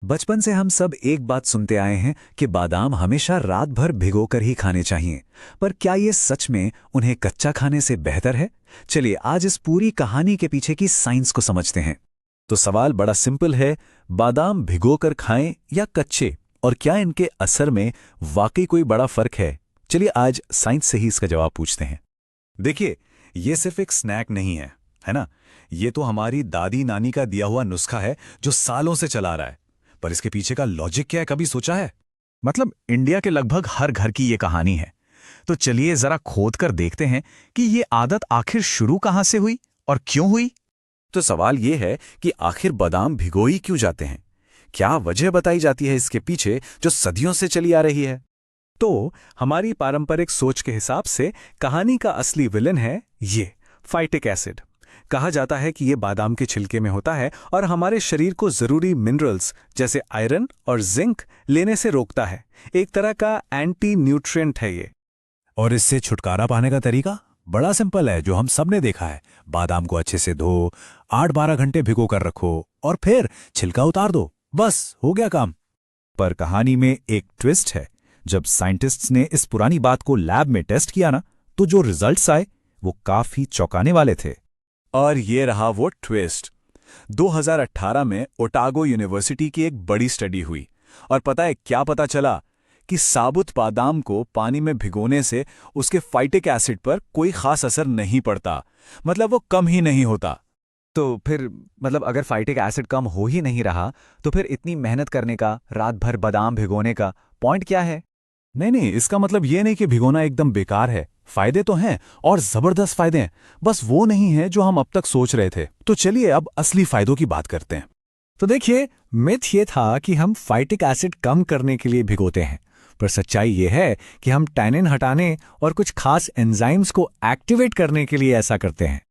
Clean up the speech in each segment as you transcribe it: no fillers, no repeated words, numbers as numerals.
बचपन से हम सब एक बात सुनते आए हैं कि बादाम हमेशा रात भर भिगोकर ही खाने चाहिए। पर क्या ये सच में उन्हें कच्चा खाने से बेहतर है? चलिए आज इस पूरी कहानी के पीछे की साइंस को समझते हैं। तो सवाल बड़ा सिंपल है, बादाम भिगोकर खाएं या कच्चे, और क्या इनके असर में वाकई कोई बड़ा फर्क है? चलिए आज साइंस से ही इसका जवाब पूछते हैं। देखिए, ये सिर्फ एक स्नैक नहीं है ना? ये तो हमारी दादी नानी का दिया हुआ नुस्खा है जो सालों से चला आ रहा है। पर इसके पीछे का लॉजिक क्या है, कभी सोचा है? मतलब इंडिया के लगभग हर घर की ये कहानी है। तो चलिए जरा खोद कर देखते हैं कि ये आदत आखिर शुरू कहां से हुई और क्यों हुई। तो सवाल ये है कि आखिर बादाम भिगोई क्यों जाते हैं? क्या वजह बताई जाती है इसके पीछे जो सदियों से चली आ रही है? तो हमारी पारंपरिक सोच के हिसाब से कहानी का असली विलन है ये फाइटिक एसिड। कहा जाता है कि ये बादाम के छिलके में होता है और हमारे शरीर को जरूरी मिनरल्स जैसे आयरन और जिंक लेने से रोकता है। एक तरह का एंटी न्यूट्रिएंट है ये। और इससे छुटकारा पाने का तरीका बड़ा सिंपल है, जो हम सबने देखा है। बादाम को अच्छे से धो, 8-12 घंटे भिगो कर रखो और फिर छिलका उतार दो, बस हो गया काम। पर कहानी में एक ट्विस्ट है। जब साइंटिस्ट्स ने इस पुरानी बात को लैब में टेस्ट किया ना, तो जो रिजल्ट्स आए वो काफी चौंकाने वाले थे। और ये रहा वो ट्विस्ट। 2018 में ओटागो यूनिवर्सिटी की एक बड़ी स्टडी हुई और पता है क्या पता चला? कि साबुत बादाम को पानी में भिगोने से उसके फाइटिक एसिड पर कोई खास असर नहीं पड़ता। मतलब वो कम ही नहीं होता। तो फिर अगर फाइटिक एसिड कम हो ही नहीं रहा तो फिर इतनी मेहनत करने का, रात भर बादाम भिगोने का पॉइंट क्या है? नहीं, इसका मतलब ये नहीं कि भिगोना एकदम बेकार है। फायदे तो हैं और जबरदस्त फायदे हैं, बस वो नहीं है जो हम अब तक सोच रहे थे। तो चलिए अब असली फायदों की बात करते हैं। तो देखिए, मिथ ये था कि हम फाइटिक एसिड कम करने के लिए भिगोते हैं, पर सच्चाई ये है कि हम टैनिन हटाने और कुछ खास एंजाइम्स को एक्टिवेट करने के लिए ऐसा करते हैं।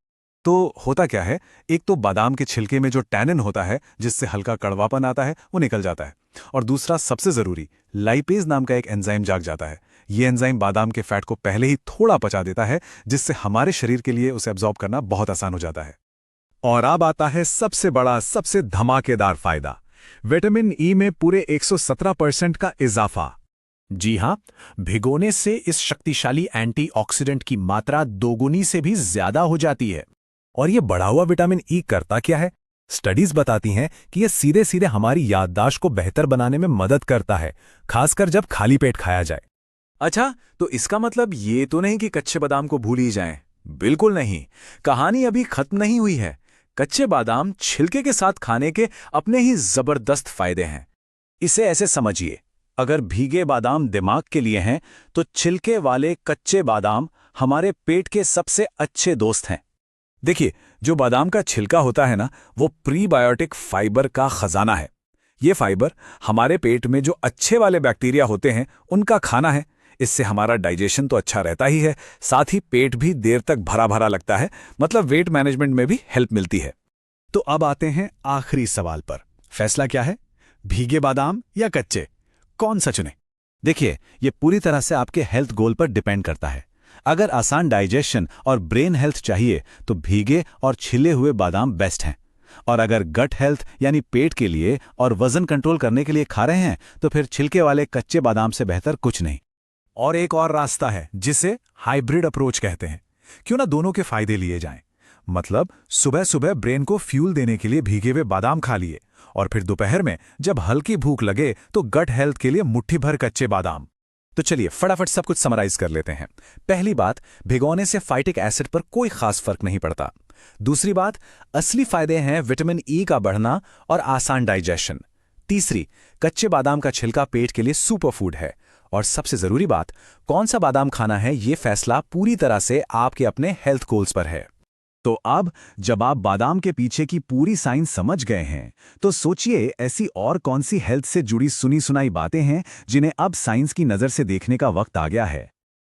तो होता क्या है? एक तो बादाम के छिलके में जो टैनिन होता है जिससे हल्का कड़वापन आता है वो निकल जाता है, और दूसरा सबसे जरूरी लाइपेज नाम का एक एंजाइम जाग जाता है। ये एंजाइम बादाम के फैट को पहले ही थोड़ा पचा देता है, जिससे हमारे शरीर के लिए उसे एब्जॉर्ब करना बहुत आसान हो जाता है। और अब आता है सबसे बड़ा, सबसे धमाकेदार फायदा, विटामिन ई में पूरे 117% का इजाफा। जी हाँ, भिगोने से इस शक्तिशाली एंटीऑक्सीडेंट की मात्रा दोगुनी से भी ज्यादा हो जाती है। और ये बढ़ा हुआ विटामिन ई करता क्या है? स्टडीज बताती हैं कि ये सीधे सीधे हमारी याददाश्त को बेहतर बनाने में मदद करता है, खासकर जब खाली पेट खाया जाए। अच्छा, तो इसका मतलब ये तो नहीं कि कच्चे बादाम को भूल ही जाएं। बिल्कुल नहीं, कहानी अभी खत्म नहीं हुई है। कच्चे बादाम छिलके के साथ खाने के अपने ही जबरदस्त फायदे हैं। इसे ऐसे समझिए, अगर भीगे बादाम दिमाग के लिए हैं तो छिलके वाले कच्चे बादाम हमारे पेट के सबसे अच्छे दोस्त हैं। देखिए, जो बादाम का छिलका होता है ना, वो प्रीबायोटिक फाइबर का खजाना है। ये फाइबर हमारे पेट में जो अच्छे वाले बैक्टीरिया होते हैं उनका खाना है। इससे हमारा डाइजेशन तो अच्छा रहता ही है, साथ ही पेट भी देर तक भरा भरा लगता है। मतलब वेट मैनेजमेंट में भी हेल्प मिलती है। तो अब आते हैं आखिरी सवाल पर। फैसला क्या है, भीगे बादाम या कच्चे? कौन सा चुने? देखिए, ये पूरी तरह से आपके हेल्थ गोल पर डिपेंड करता है। अगर आसान डाइजेशन और ब्रेन हेल्थ चाहिए तो भीगे और छिले हुए बादाम बेस्ट हैं। और अगर गट हेल्थ यानी पेट के लिए और वजन कंट्रोल करने के लिए खा रहे हैं तो फिर छिलके वाले कच्चे बादाम से बेहतर कुछ नहीं। और एक और रास्ता है जिसे हाइब्रिड अप्रोच कहते हैं। क्यों ना दोनों के फायदे लिए जाएं। मतलब सुबह सुबह ब्रेन को फ्यूल देने के लिए भीगे हुए बादाम खा लिए, और फिर दोपहर में जब हल्की भूख लगे तो गट हेल्थ के लिए मुट्ठी भर कच्चे बादाम। तो चलिए फटाफट सब कुछ समराइज कर लेते हैं। पहली बात, भिगोने से फाइटिक एसिड पर कोई खास फर्क नहीं पड़ता। दूसरी बात, असली फायदे हैं विटामिन ई का बढ़ना और आसान डाइजेशन। तीसरी, कच्चे बादाम का छिलका पेट के लिए सुपर फूड है। और सबसे जरूरी बात, कौन सा बादाम खाना है ये फैसला पूरी तरह से आपके अपने हेल्थ गोल्स पर है। तो अब जब आप बादाम के पीछे की पूरी साइंस समझ गए हैं, तो सोचिए ऐसी और कौन सी हेल्थ से जुड़ी सुनी सुनाई बातें हैं जिन्हें अब साइंस की नजर से देखने का वक्त आ गया है।